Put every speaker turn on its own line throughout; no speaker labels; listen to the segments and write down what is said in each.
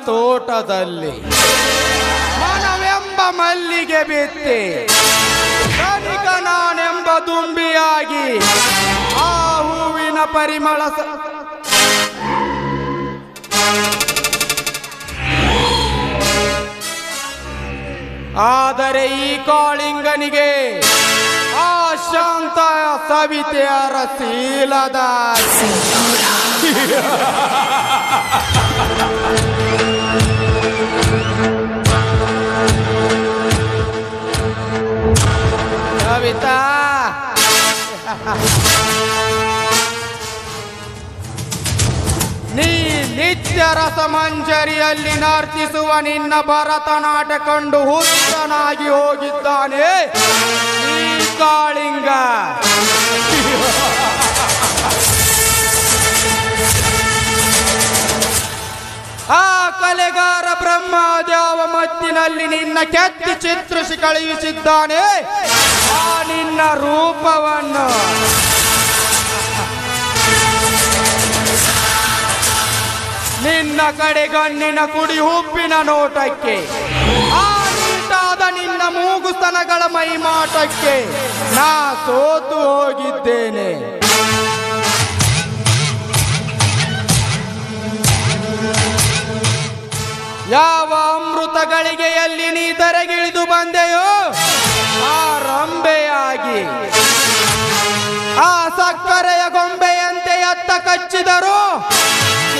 ತೋಟದಲ್ಲಿ ಮನವೆಂಬ ಮಲ್ಲಿಗೆ ಬಿತ್ತಿ ಧನಿಕ ನಾನೆಂಬ ದುಂಬಿಯಾಗಿ ಆ ಹೂವಿನ ಪರಿಮಳ ಆದರೆ ಈ ಕಾಳಿಂಗನಿಗೆ ಆ ಶಾಂತ ಸವಿತೆಯರ ಶೀಲದ ಸವಿತಾ ನೀ ನಿತ್ಯ ರಸಮಂಜರಿಯಲ್ಲಿ ನರ್ತಿಸುವ ನಿನ್ನ ಭರತನಾಟ್ಯ ಕಂಡು ಹುಚ್ಚನಾಗಿ ಹೋಗಿದ್ದಾನೆ ಈ ಕಾಳಿಂಗ. ಆ ಕಲೆಗಾರ ಬ್ರಹ್ಮದೇವ ಮತ್ತಿನಲ್ಲಿ ನಿನ್ನ ಕೆತ್ತಿ ಚಿತ್ರಿಸಿ ಕಳುಹಿಸಿದ್ದಾನೆ ಆ ನಿನ್ನ ರೂಪವನ್ನು. ನಿನ್ನ ಕಡೆಗಣ್ಣಿನ ಕುಡಿ ಹುಬ್ಬಿನ ನೋಟಕ್ಕೆ ಆ ನೀಟಾದ ನಿನ್ನ ಮೂಗುಸ್ತನಗಳ ಮೈಮಾಟಕ್ಕೆ ನಾ ಸೋತು ಹೋಗಿದ್ದೇನೆ. ಯಾವ ಅಮೃತ ಗಳಿಗೆಯಲ್ಲಿ ನೀ ತೆರೆಗಿಳಿದು ಬಂದೆಯೋ ಆ ರಂಬೆಯಾಗಿ ಆ ಸಕ್ಕರೆಯ ಗೊಂಬೆಯಂತೆ ಎತ್ತ ಕಚ್ಚಿದರು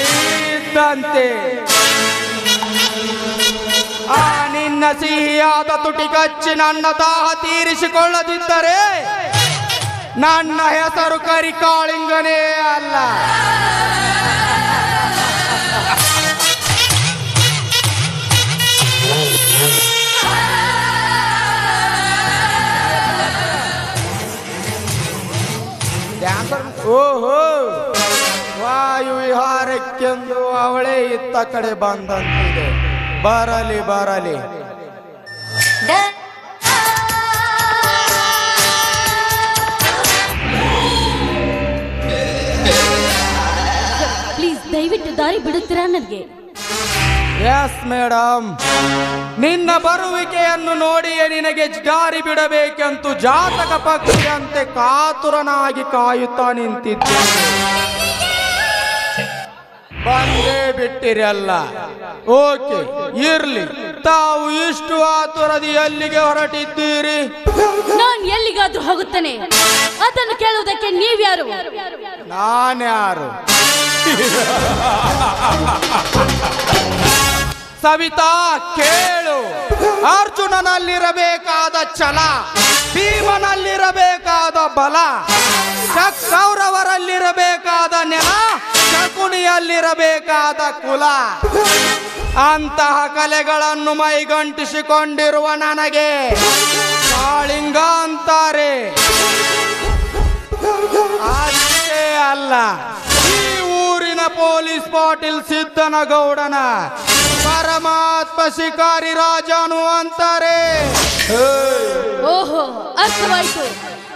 ಇದ್ದಂತೆ ಆ ನಿನ್ನ ಸಿಹಿಯಾದ ತುಟಿ ಕಚ್ಚಿ ನನ್ನ ದಾಹ ತೀರಿಸಿಕೊಳ್ಳದಿದ್ದರೆ ನನ್ನ ಹೆಸರು ಕರಿಕಾಳಿಂಗನೇ ಅಲ್ಲ. ಓಹೋ, ವಾಯು ವಿಹಾರಕ್ಕೆಂದು ಅವಳೇ ಇತ್ತ ಕಡೆ ಬಂದಂತಿದೆ. ಬರಲಿ ಬರಲಿ.
ಪ್ಲೀಸ್ ದಯವಿಟ್ಟು ದಾರಿ ಬಿಡುತ್ತೀರಾ ನನಗೆ?
ಎಸ್ ಮೇಡಮ್, ನಿನ್ನ ಬರುವಿಕೆಯನ್ನು ನೋಡಿಯೇ ನಿನಗೆ ದಾರಿ ಬಿಡಬೇಕೆಂದು ಜಾತಕ ಪಕ್ಷಿಯಂತೆ ಕಾತುರನಾಗಿ ಕಾಯುತ್ತಾ ನಿಂತಿದ್ದೇನೆ. ಬಂದೇ ಬಿಟ್ಟಿರಲ್ಲ. ಓಕೆ, ಇರ್ಲಿ. ತಾವು ಇಷ್ಟು ಆತುರದಿ ಎಲ್ಲಿಗೆ ಹೊರಟಿದ್ದೀರಿ?
ನಾನು ಎಲ್ಲಿಗಾದ್ರೂ ಹೋಗುತ್ತೇನೆ. ಅದನ್ನು ಕೇಳುವುದಕ್ಕೆ ನೀವ್ಯಾರು?
ನಾನ್ಯಾರು? ಸವಿತಾ ಕೇಳು. ಅರ್ಜುನನಲ್ಲಿರಬೇಕಾದ ಛಲ, ಭೀಮನಲ್ಲಿರಬೇಕಾದ ಬಲ, ಕೌರವರಲ್ಲಿರಬೇಕಾದ ನೆಲ, ಶಕುನಿಯಲ್ಲಿರಬೇಕಾದ ಕುಲ, ಅಂತಹ ಕಲೆಗಳನ್ನು ಮೈಗಂಟಿಸಿಕೊಂಡಿರುವ ನನಗೆ ಕಾಳಿಂಗ ಅಂತಾರೆ. ಅಷ್ಟೇ ಅಲ್ಲ, ಈ ಊರಿನ ಪೊಲೀಸ್ ಪಾಟೀಲ್ ಸಿದ್ದನಗೌಡನ ಪರಮಾತ್ಮ ಶಿಕಾರಿ ರಾಜನು ಅಂತಾರೆ.
ಓಹೋ, ಅರ್ಥವಾಯ್ತು.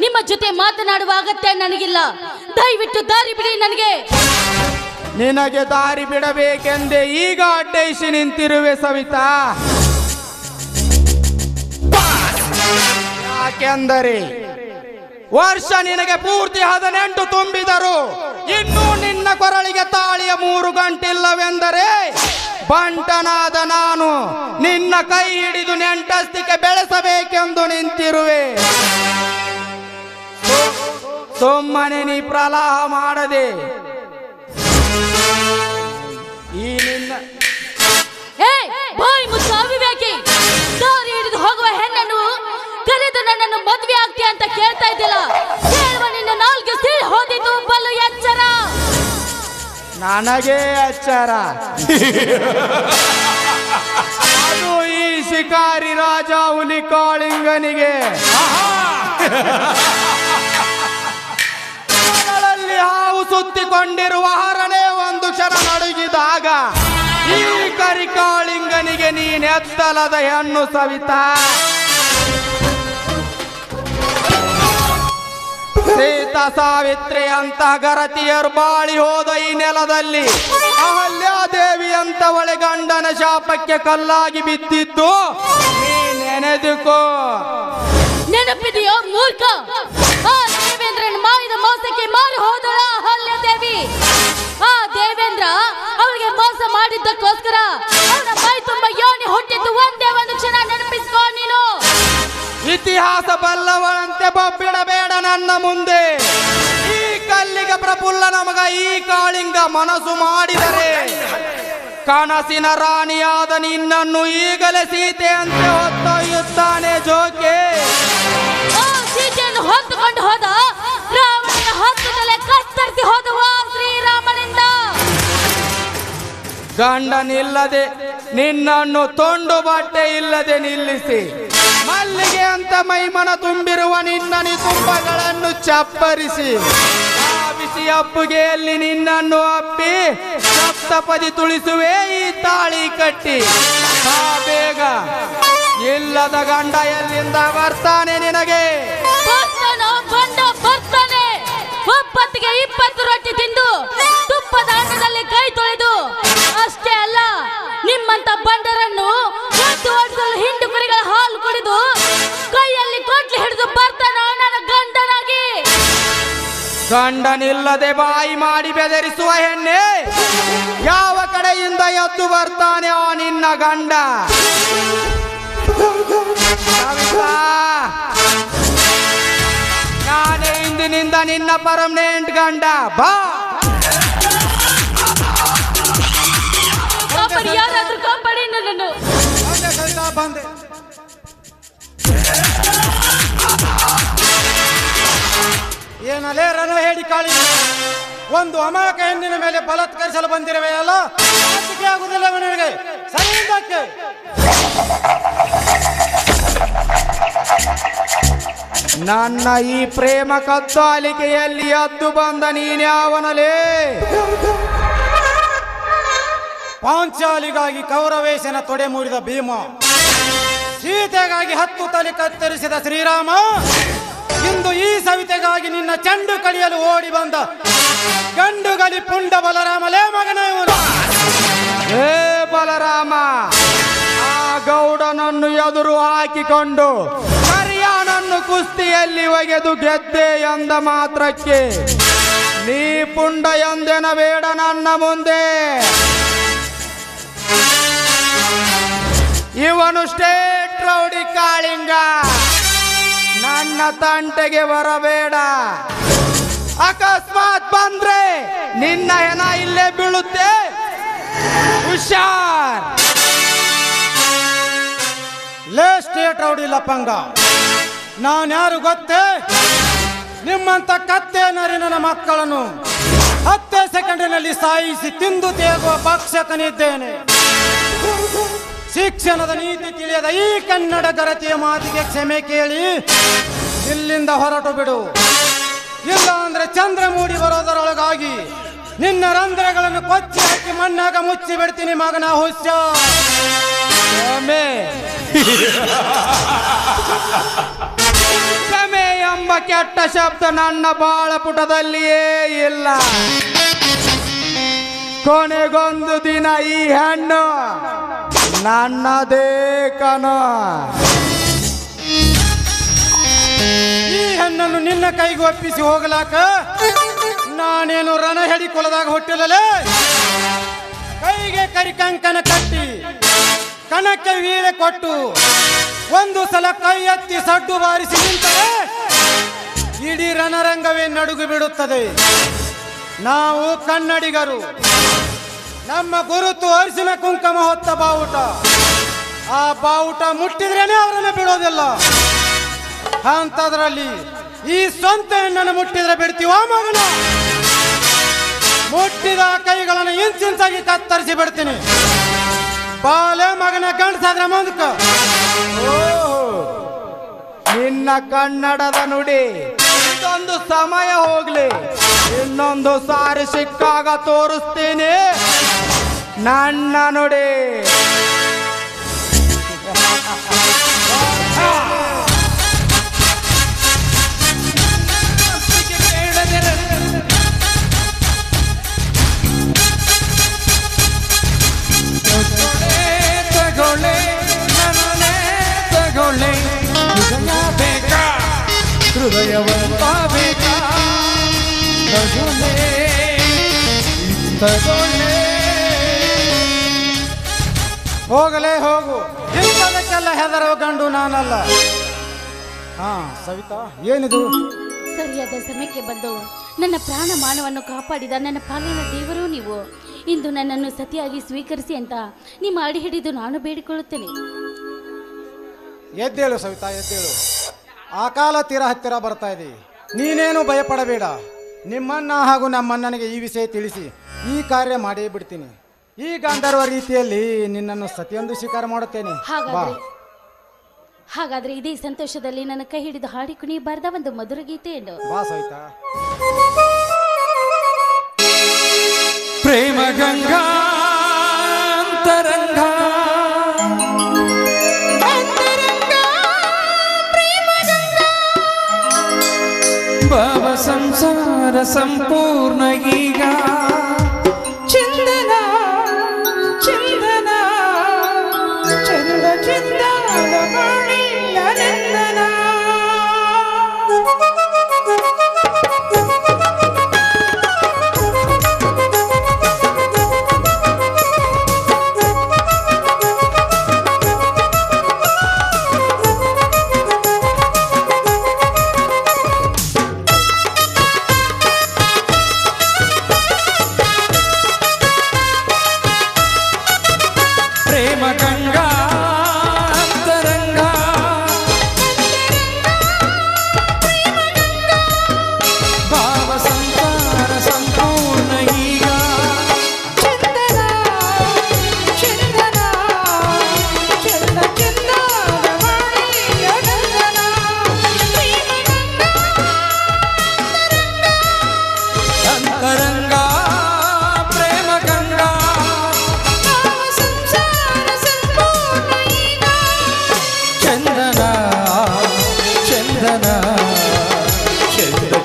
ನಿಮ್ಮ ಜೊತೆ ಮಾತನಾಡುವ ಅಗತ್ಯ ನನಗಿಲ್ಲ. ದಯವಿಟ್ಟು ದಾರಿ ಬಿಡಿ ನನಗೆ.
ನಿನಗೆ ದಾರಿ ಬಿಡಬೇಕೆಂದೇ ಈಗ ಅಡ್ಡೈಸಿ ನಿಂತಿರುವೆ ಸವಿತಾ. ಯಾಕೆಂದರೆ ವರ್ಷ ನಿನಗೆ ಪೂರ್ತಿ 18 ತುಂಬಿದರು ಇನ್ನೂ ನಿನ್ನ ಕೊರಳಿಗೆ ತಾಳಿಯ 3 ಗಂಟಿಲ್ಲವೆಂದರೆ ಬಂಟನಾದ ನಾನು ನಿನ್ನ ಕೈ ಹಿಡಿದು ನೆಂಟಸ್ತಿಕೆ ಬೆಳೆಸಬೇಕೆಂದು ನಿಂತಿರುವೆ. ಸುಮ್ಮನೆ ನೀ ಪ್ರಲಾಹ ಮಾಡದೆ ಈ ನಿನ್ನ
ಬಾಯಿ ಮುಚ್ಚು ಅವಿವೇಕಿ. ದಾರಿ ಹಿಡಿದು ಹೋಗುವ ಹೆಣ್ಣನ್ನು ಕರೆದು ನನ್ನನ್ನು ಮದುವೆ ಆಗ್ತೀಯ ಅಂತ ಕೇಳ್ತಾ ಇದ್ದಿಲ್ಲ. ಕೇಳುವ ನಿನ್ನ ನಾಲ್ಕು ಸೀಳಿ ಹೋದಿದ್ದು ಬಲು ಎಚ್ಚರ.
ನನಗೆ ಎಚ್ಚರ. ಅದು ಈ ಶಿಕಾರಿ ರಾಜ ಹುಲಿ ಕಾಳಿಂಗನಿಗೆ. ಹಾವು ಸುತ್ತಿಕೊಂಡಿರುವ ಹರನೇ ಒಂದು ಕ್ಷಣ ನಡುಗಿದಾಗ ಈ ಕರಿಕಾಳಿಂಗನಿಗೆ ನೀನೆತ್ತಲದ ಹೆಣ್ಣು ಸವಿತಾ. ಸೀತಾ ಸಾವಿತ್ರಿ ಅಂತ ಗರತಿಯರು ಬಾಳಿ ಹೋದ ಈ ನೆಲದಲ್ಲಿ ಅಹಲ್ಯಾದೇವಿ ಎಂತವಳೆ ಗಂಡನ ಶಾಪಕ್ಕೆ ಕಲ್ಲಾಗಿ ಬಿದ್ದಿದ್ದು ನೀ ನೆನೆದುಕೋ.
ನೆನಪಿದೆಯೋ ಮೂರ್ಖ? ಆ ದೇವೇಂದ್ರನ ಮಾಯದ ಮೋಸಕ್ಕೆ ಮಾರಿ ಹೋದಳ ಅಹಲ್ಯ ದೇವಿ. ಆ ದೇವೇಂದ್ರ ಅವಳಿಗೆ ಮೋಸ ಮಾಡಿದ್ದಕ್ಕೋಸ್ಕರ ಅವನ ಮೈ ತುಂಬ ಯೋನಿ ಹುಟ್ಟಿದ್ದು ಒಂದೇ ಒಂದು ಕ್ಷಣ ನೆನಪಿಸ್ಕೋ ನೀನು.
ಇತಿಹಾಸ ಬಲ್ಲವಳಂತೆ ಬಬ್ಬಿಡಬೇಡ ನನ್ನ ಮುಂದೆ. ಈ ಕಲ್ಲಿಗ ಪ್ರಫುಲ್ಲ ನಮಗ ಈ ಕಾಳಿಂಗ ಮನಸ್ಸು ಮಾಡಿದರೆ ಕನಸಿನ ರಾಣಿಯಾದ ನಿನ್ನನ್ನು ಈಗಲೇ ಸೀತೆಯಂತೆ ಹೊತ್ತೊಯ್ಯುತ್ತಾನೆ ಜೋಕೆ.
ಆ ಸೀತೆಯನ್ನು ಹೊತ್ತುಕೊಂಡು ಹೋದ ರಾವಣನ ಹತ್ತದಲ್ಲೇ ಕತ್ತರಿಸಿ ಹೋದವ ಶ್ರೀರಾಮನಿಂದ.
ಗಂಡನಿಲ್ಲದೆ ನಿನ್ನನ್ನು ತೊಂಡು ಬಟ್ಟೆ ಇಲ್ಲದೆ ನಿಲ್ಲಿಸಿ ಮಲ್ಲಿಗೆ ಅಂತ ಮೈಮನ ತುಂಬಿರುವ ನಿನ್ನ ನಿತುಂಬಗಳನ್ನು ಚಪ್ಪರಿಸಿ ಆ ಬಿಸಿ ಅಪ್ಪುಗೆಯಲ್ಲಿ ನಿನ್ನನ್ನು ಅಪ್ಪಿ ಸಪ್ತಪದಿ ತುಳಿಸುವೆ ಈ ತಾಳಿ ಕಟ್ಟಿ. ಬಾ ಬೇಗ, ಇಲ್ಲದ ಗಂಡ ಎಲ್ಲಿಂದ ಬರ್ತಾನೆ ನಿನಗೆ?
ಬರ್ತಾನೋ ಗಂಡ ಬರ್ತಾನೆ. ಒಪ್ಪತ್ತಿಗೆ 20 ರೊಟ್ಟಿ ತಿಂದು ತುಪ್ಪದ ಅನ್ನದಲ್ಲಿ ಕೈ ತೊಳೆದು ಅಷ್ಟೇ ಅಲ್ಲ, ನಿಮ್ಮಂತ ಬಂಡರನ್ನು ಒಡಿಸಲು ಹಿಂಡು ಕುರಿಗಳ ಹಾಲು ಕುಡಿದು ಕೈಯಲ್ಲಿ ಕೊಟ್ಲಿ ಹಿಡಿದು ಬರ್ತಾನೋ ನನ್ನ ಗಂಡನಾಗಿ.
ಗಂಡನಿಲ್ಲದೆ ಬಾಯಿ ಮಾಡಿ ಬೆದರಿಸುವ ಹೆಣ್ಣೆ, ಯಾವ ಕಡೆಯಿಂದ ಎದ್ದು ಬರ್ತಾನೆ ಆ ನಿನ್ನ ಗಂಡ? ಕವಿತಾ, ನಾನೇ ಇಂದಿನಿಂದ ನಿನ್ನ ಪರ್ಮನೆಂಟ್ ಗಂಡ. ಬಾ,
ಕಾಪಾಡಿ, ಯಾರಾದ್ರೂ ಕಾಪಾಡಿ ನನ್ನನ್ನು.
ಬಂದೆ. ಏನಲೇ ರಣ ಹೇಳಿ ಕಾಳಿ, ಒಂದು ಅಮಾಯಕ ಹೆಣ್ಣಿನ ಮೇಲೆ ಬಲಾತ್ಕರಿಸಲು ಬಂದಿರುವೆ ಅಲ್ಲ, ನಾಚಿಕೆ ಆಗುವುದಿಲ್ಲ ನಿನಗೆ? ಸರಿಯಿಂದಕ್ಕೆ
ನನ್ನ ಈ ಪ್ರೇಮ ಕದ್ದಾಲಿಕೆಯಲ್ಲಿ ಎದ್ದು ಬಂದ ನೀನ್ಯಾವನಲೇ?
ಪಾಂಚಾಲಿಗಾಗಿ ಕೌರವೇಶನ ತೊಡೆ ಮುರಿದ ಭೀಮ, ಸೀತೆಗಾಗಿ 10 ತಲೆ ಕತ್ತರಿಸಿದ ಶ್ರೀರಾಮ, ಇಂದು ಈ ಸವಿತೆಗಾಗಿ ನಿನ್ನ ಚೆಂಡು ಕಳಿಯಲು ಓಡಿ ಬಂದ ಗಂಡುಗಲಿ ಪುಂಡ ಬಲರಾಮಲೇ ಮಗನ ಇವನು.
ಹೇ ಬಲರಾಮ, ಆ ಗೌಡನನ್ನು ಎದುರು ಹಾಕಿಕೊಂಡು ಕರಿಯಾನನ್ನು ಕುಸ್ತಿಯಲ್ಲಿ ಒಗೆದು ಗೆದ್ದೆ ಎಂದ ಮಾತ್ರಕ್ಕೆ ನೀ ಪುಂಡ ಎಂದೆನ ಬೇಡ ನನ್ನ ಮುಂದೆ. ಇವನು ಸ್ಟೇಟ್ ರೌಡಿ ಕಾಳಿಂಗ, ನನ್ನ ತಂಟೆಗೆ ಬರಬೇಡ. ಅಕಸ್ಮಾತ್ ಬಂದ್ರೆ ನಿನ್ನ ಹೆಣ ಇಲ್ಲೇ ಬೀಳುತ್ತೆ, ಹುಷಾರ್.
ಲೇ ಸ್ಟೇಟ್ ರೌಡಿ ಲಪಂಗ, ನಾನ್ಯಾರು ಗೊತ್ತೇ? ನಿಮ್ಮಂತ ಕತ್ತೆ ನರಿನ ಮಕ್ಕಳನ್ನು 10 ಸೆಕೆಂಡಿನಲ್ಲಿ ಸಾಯಿಸಿ ತಿಂದು ತೇಗುವ ಭಕ್ಷಕನಿದ್ದೇನೆ. ಶಿಕ್ಷಣದ ನೀತಿ ತಿಳಿಯದ ಈ ಕನ್ನಡ ಗರತಿಯ ಮಾತಿಗೆ ಕ್ಷಮೆ ಕೇಳಿ ಇಲ್ಲಿಂದ ಹೊರಟು ಬಿಡು. ಇಲ್ಲ ಅಂದ್ರೆ ಚಂದ್ರ ಮೂಡಿ ಬರೋದರೊಳಗಾಗಿ ನಿನ್ನ ರಂಧ್ರಗಳನ್ನು ಕೊಚ್ಚಿ ಹಾಕಿ ಮಣ್ಣಾಗ ಮುಚ್ಚಿ ಬಿಡ್ತೀನಿ ಮಗನ ಹುಷ.
ಕ್ಷಮೆ ಎಂಬ ಕೆಟ್ಟ ಶಬ್ದ ನನ್ನ ಬಾಳಪುಟದಲ್ಲಿಯೇ ಇಲ್ಲ. ಕೊನೆಗೊಂದು ದಿನ ಈ ಹೆಣ್ಣು ನನ್ನದೇ ಕಣೋ.
ಈ ಹೆಣ್ಣನ್ನು ನಿನ್ನ ಕೈಗೆ ಒಪ್ಪಿಸಿ ಹೋಗಲಾಕ ನಾನೇನು ರಣ ಹೆಡಿ ಕೊಲದಾಗ ಹುಟ್ಟಿಲ್ಲಲೇ. ಕೈಗೆ ಕರಿಕಂಕನ ಕಟ್ಟಿ ಕಣಕ್ಕೆ ವೀಳೆ ಕೊಟ್ಟು ಒಂದು ಸಲ ಕೈ ಎತ್ತಿ ಸಡ್ಡು ಬಾರಿಸಿ ನಿಂತರೆ ಇಡೀ ರಣರಂಗವೇ ನಡುಗು ಬಿಡುತ್ತದೆ. ನಾವು ಕನ್ನಡಿಗರು, ನಮ್ಮ ಗುರುತು ಅರಿಶಿನ ಕುಂಕುಮ ಹೊತ್ತ ಬಾವುಟ. ಆ ಬಾವುಟ ಮುಟ್ಟಿದ್ರೇನೆ ಅವರನ್ನು ಬಿಡೋದಿಲ್ಲ. ಅಂತದ್ರಲ್ಲಿ ಈ ಸ್ವಂತ ಹೆಣ್ಣನ್ನು ಮುಟ್ಟಿದ್ರೆ ಬಿಡ್ತೀವ ಮಗನ? ಮುಟ್ಟಿದ ಕೈಗಳನ್ನು ಇಂಚಿಂಚಾಗಿ ಕತ್ತರಿಸಿ ಬಿಡ್ತೀನಿ. ಬಾಲೆ ಮಗನ ಗಂಡಸಾದ್ರ ಮುಂದಕ.
ನಿನ್ನ ಕನ್ನಡದ ನುಡಿ ಇದೊಂದು ಸಮಯ ಹೋಗ್ಲಿ, ಇನ್ನೊಂದು ಸಾರಿ ಸಿಕ್ಕಾಗ ತೋರಿಸ್ತೀನಿ ನನ್ನ ನುಡಿ.
ಹೃದಯವಂತ ಬೇಕಾ ತಗೊಳ್ಳೆ ತಗೊಳ್ಳೆ.
ಹೋಗಲೇ ಹೋಗು, ಇಂಥದಕ್ಕೆಲ್ಲ ಹೆದರೋ ಗಂಡು ನಾನಲ್ಲ. ಹಾ ಸವಿತಾ, ಏನಿದು?
ಸರಿಯಾದ ಸಮಯಕ್ಕೆ ಬಂದು ನನ್ನ ಪ್ರಾಣ ಮಾನವನ್ನು ಕಾಪಾಡಿದ ನನ್ನ ಪಾಲಿನ ದೇವರು ನೀವು. ಇಂದು ನನ್ನನ್ನು ಸತಿಯಾಗಿ ಸ್ವೀಕರಿಸಿ ಅಂತ ನಿಮ್ಮ ಅಡಿ ಹಿಡಿದು ನಾನು ಬೇಡಿಕೊಳ್ಳುತ್ತೇನೆ.
ಎದ್ದೇಳು ಸವಿತಾ, ಎದ್ದೇಳು. ಆ ಕಾಲ ತೀರ ಹತ್ತಿರ ಬರ್ತಾ ಇದೆ. ನೀನೇನು ಭಯಪಡಬೇಡ. ನಿಮ್ಮಣ್ಣ ಹಾಗೂ ನಮ್ಮಣ್ಣನಿಗೆ ಈ ವಿಷಯ ತಿಳಿಸಿ ಈ ಕಾರ್ಯ ಮಾಡೇ ಬಿಡ್ತೀನಿ. ಈ ಗಾಂಧರ್ವ ರೀತಿಯಲ್ಲಿ ನಿನ್ನನ್ನು ಸತಿಯೊಂದು ಸ್ವೀಕಾರ ಮಾಡುತ್ತೇನೆ. ಬಾ.
ಹಾಗಾದ್ರೆ ಇದೇ ಸಂತೋಷದಲ್ಲಿ ನನ್ನ ಕೈ ಹಿಡಿದು ಹಾಡಿ ಕುಣಿಯಬಾರ್ದ ಒಂದು ಮಧುರ ಗೀತೆಯನ್ನು.
ಬಾ ಸವಿತಾ.
ಪ್ರೇಮ ಗಂಗಾ ಅಂತರಂಗ ಭಾವ ಸಂಸಾರ ಸಂಪೂರ್ಣ ಈಗ ಚಂದನ ಚಂದನ ಚಂದ ಚಂದನ ಮಾಡಿ ಅನಂದನ.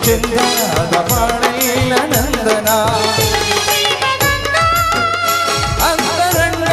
ಚಂದದ ಪಾಣಿಲ ನಂದನ ಅಂತರಂಗ.